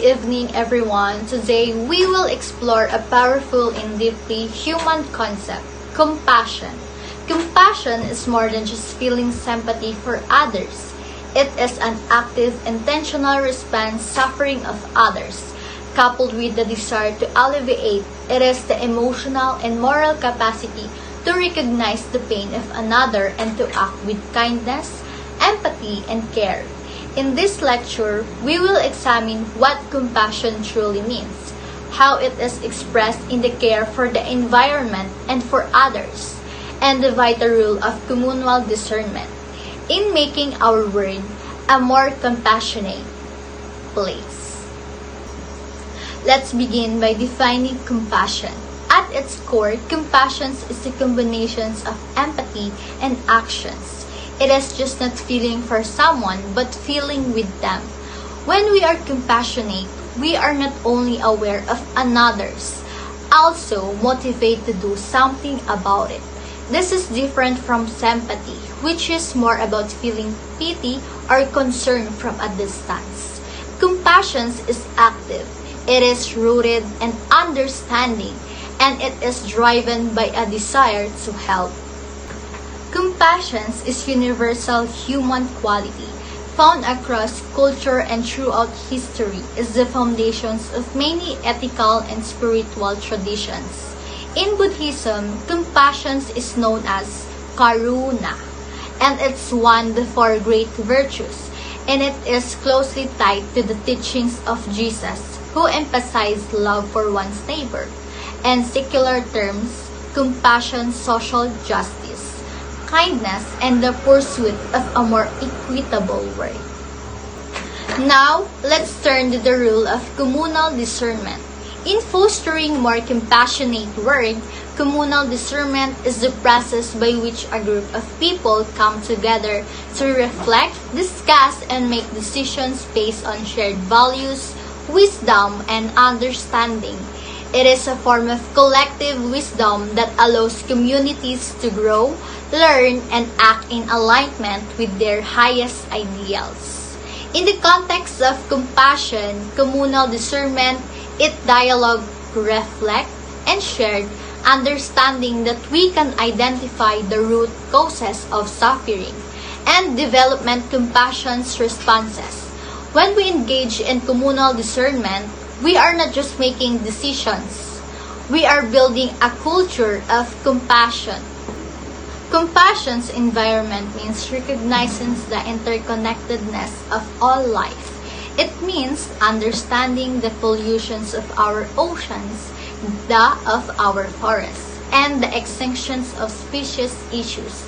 evening, everyone. Today, we will explore a powerful and deeply human concept, compassion. Compassion is more than just feeling sympathy for others. It is an active, intentional response suffering of others, coupled with the desire to alleviate. It is the emotional and moral capacity to recognize the pain of another and to act with kindness, empathy, and care. In this lecture, we will examine what compassion truly means, how it is expressed in the care for the environment and for others, and the vital role of communal discernment in making our world a more compassionate place. Let's begin by defining compassion. At its core, compassion is the combination of empathy and actions. It is just not feeling for someone, but feeling with them. When we are compassionate, we are not only aware of another's, also motivated to do something about it. This is different from sympathy, which is more about feeling pity or concern from a distance. Compassion is active. It is rooted in understanding, and it is driven by a desire to help. Compassion is universal human quality, found across culture and throughout history, is the foundations of many ethical and spiritual traditions. In Buddhism, compassion is known as karuna, and it's one of the four great virtues, and it is closely tied to the teachings of Jesus, who emphasized love for one's neighbor. In secular terms, compassion, social justice, kindness, and the pursuit of a more equitable world. Now, let's turn to the role of communal discernment. In fostering more compassionate world, communal discernment is the process by which a group of people come together to reflect, discuss, and make decisions based on shared values, wisdom, and understanding. It is a form of collective wisdom that allows communities to grow, learn, and act in alignment with their highest ideals. In the context of compassion, communal discernment, it dialogue, reflect, and shared understanding that we can identify the root causes of suffering and development compassion's responses. When we engage in communal discernment, we are not just making decisions. We are building a culture of compassion. Compassion's environment means recognizing the interconnectedness of all life. It means understanding the pollutions of our oceans, of our forests, and the extinctions of species issues.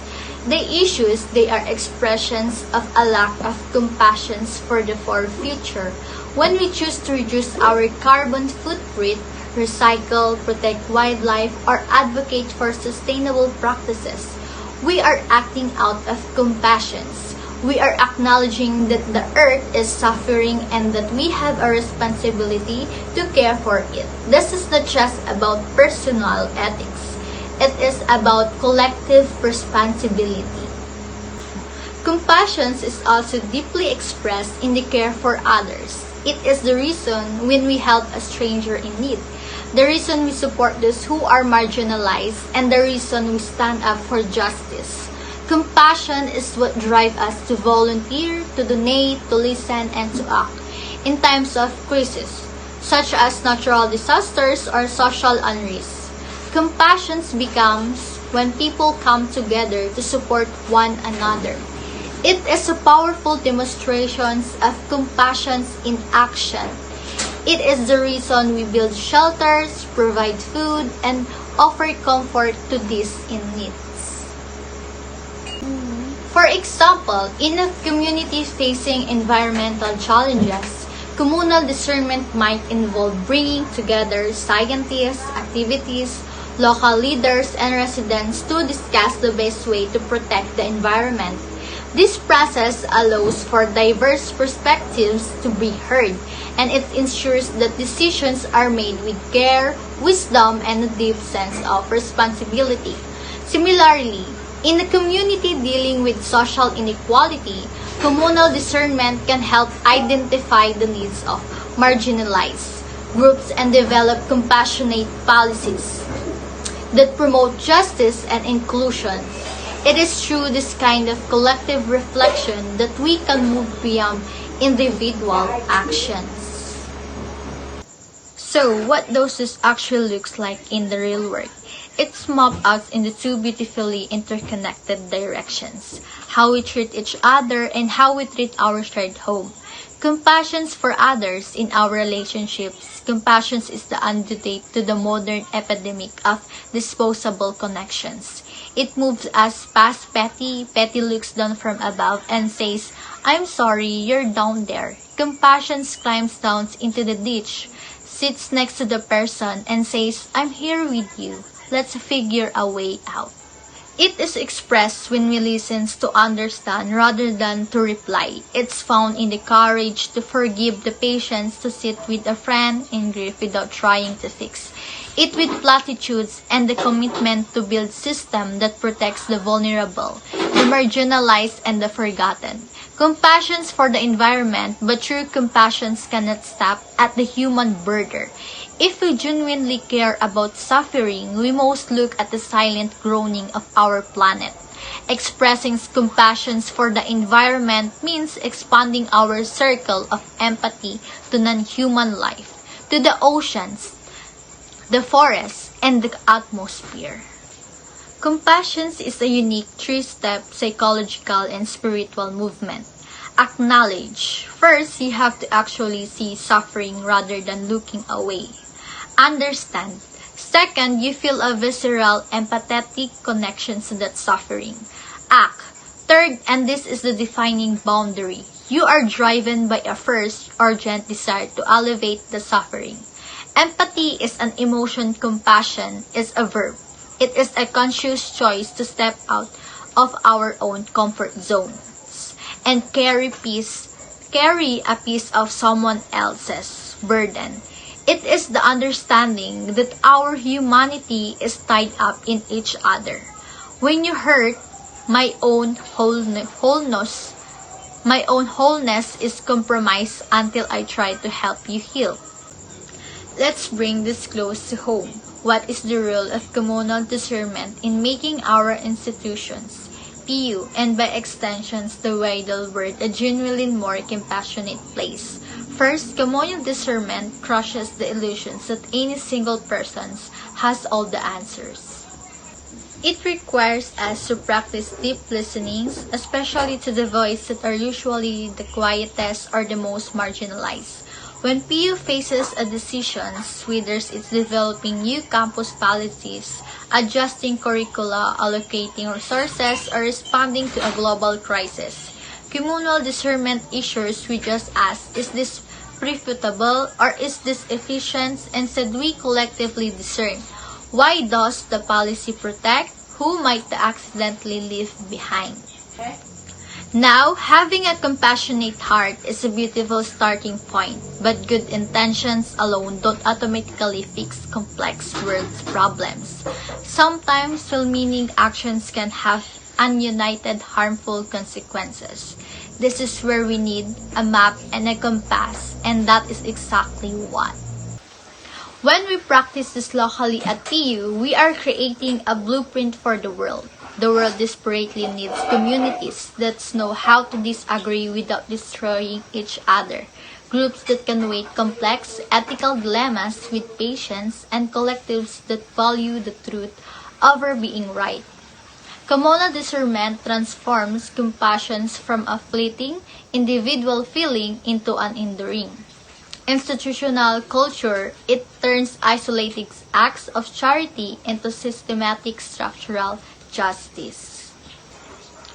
The issues, they are expressions of a lack of compassion for the far future. When we choose to reduce our carbon footprint, recycle, protect wildlife, or advocate for sustainable practices, we are acting out of compassion. We are acknowledging that the earth is suffering and that we have a responsibility to care for it. This is not just about personal ethics. It is about collective responsibility. Compassion is also deeply expressed in the care for others. It is the reason when we help a stranger in need, the reason we support those who are marginalized, and the reason we stand up for justice. Compassion is what drives us to volunteer, to donate, to listen, and to act in times of crisis, such as natural disasters or social unrest. Compassion becomes when people come together to support one another. It is a powerful demonstration of compassion in action. It is the reason we build shelters, provide food, and offer comfort to these in need. For example, in a community facing environmental challenges, communal discernment might involve bringing together scientists, activities, local leaders, and residents to discuss the best way to protect the environment. This process allows for diverse perspectives to be heard, and it ensures that decisions are made with care, wisdom, and a deep sense of responsibility. Similarly, in a community dealing with social inequality, communal discernment can help identify the needs of marginalized groups and develop compassionate policies that promote justice and inclusion. It is through this kind of collective reflection that we can move beyond individual actions. So, what does this actually looks like in the real world? It's mapped out into two beautifully interconnected directions: how we treat each other and how we treat our shared home. Compassion for others in our relationships. Compassion is the antidote to the modern epidemic of disposable connections. It moves us past petty. Petty looks down from above and says, "I'm sorry, you're down there." Compassion climbs down into the ditch, sits next to the person and says, "I'm here with you. Let's figure a way out." It is expressed when we listen to understand rather than to reply. It's found in the courage to forgive, the patience to sit with a friend in grief without trying to fix it with platitudes, and the commitment to build system that protects the vulnerable, the marginalized, and the forgotten. Compassion for the environment, but true compassion cannot stop at the human border. If we genuinely care about suffering, we must look at the silent groaning of our planet. Expressing compassion for the environment means expanding our circle of empathy to non-human life, to the oceans, the forests, and the atmosphere. Compassion is a unique three-step psychological and spiritual movement. Acknowledge. First, you have to actually see suffering rather than looking away. Understand. Second, you feel a visceral, empathetic connection to that suffering. Act. Third, and this is the defining boundary, you are driven by a first, urgent desire to alleviate the suffering. Empathy is an emotion, compassion is a verb. It is a conscious choice to step out of our own comfort zones and carry a piece of someone else's burden. It is the understanding that our humanity is tied up in each other. When you hurt, my own wholeness is compromised until I try to help you heal. Let's bring this close to home. What is the role of communal discernment in making our institutions, PU, and by extensions the wider world a genuinely more compassionate place? First, communal discernment crushes the illusions that any single person has all the answers. It requires us to practice deep listenings, especially to the voices that are usually the quietest or the most marginalized. When PU faces a decision, whether it's developing new campus policies, adjusting curricula, allocating resources, or responding to a global crisis, communal discernment issues we just ask, is this profitable or is this efficient? Instead, we collectively discern, why does the policy protect? Who might accidentally leave behind? Now, having a compassionate heart is a beautiful starting point, but good intentions alone don't automatically fix complex world problems. Sometimes, well-meaning actions can have ununited harmful consequences. This is where we need a map and a compass, and that is exactly what. When we practice this locally at PU, we are creating a blueprint for the world. The world desperately needs communities that know how to disagree without destroying each other. Groups that can weigh complex ethical dilemmas with patience, and collectives that value the truth over being right. Communal discernment transforms compassion from a fleeting, individual feeling into an enduring institutional culture. It turns isolated acts of charity into systematic structural justice.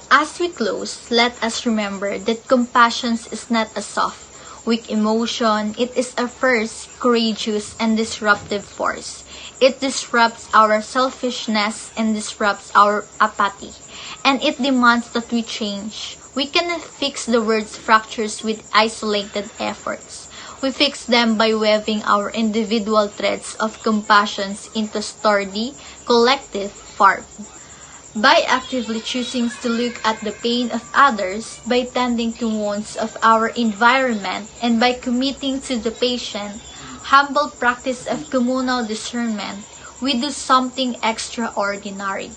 As we close, let us remember that compassion is not a soft, weak emotion. It is a first, courageous, and disruptive force. It disrupts our selfishness and disrupts our apathy. And it demands that we change. We cannot fix the world's fractures with isolated efforts. We fix them by weaving our individual threads of compassion into sturdy, collective fabric. By actively choosing to look at the pain of others, by tending to wounds of our environment, and by committing to the patient, humble practice of communal discernment, we do something extraordinary.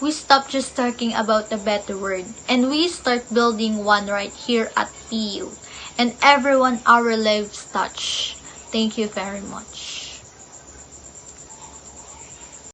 We stop just talking about a better world, and we start building one right here at PU, and everyone our lives touch. Thank you very much.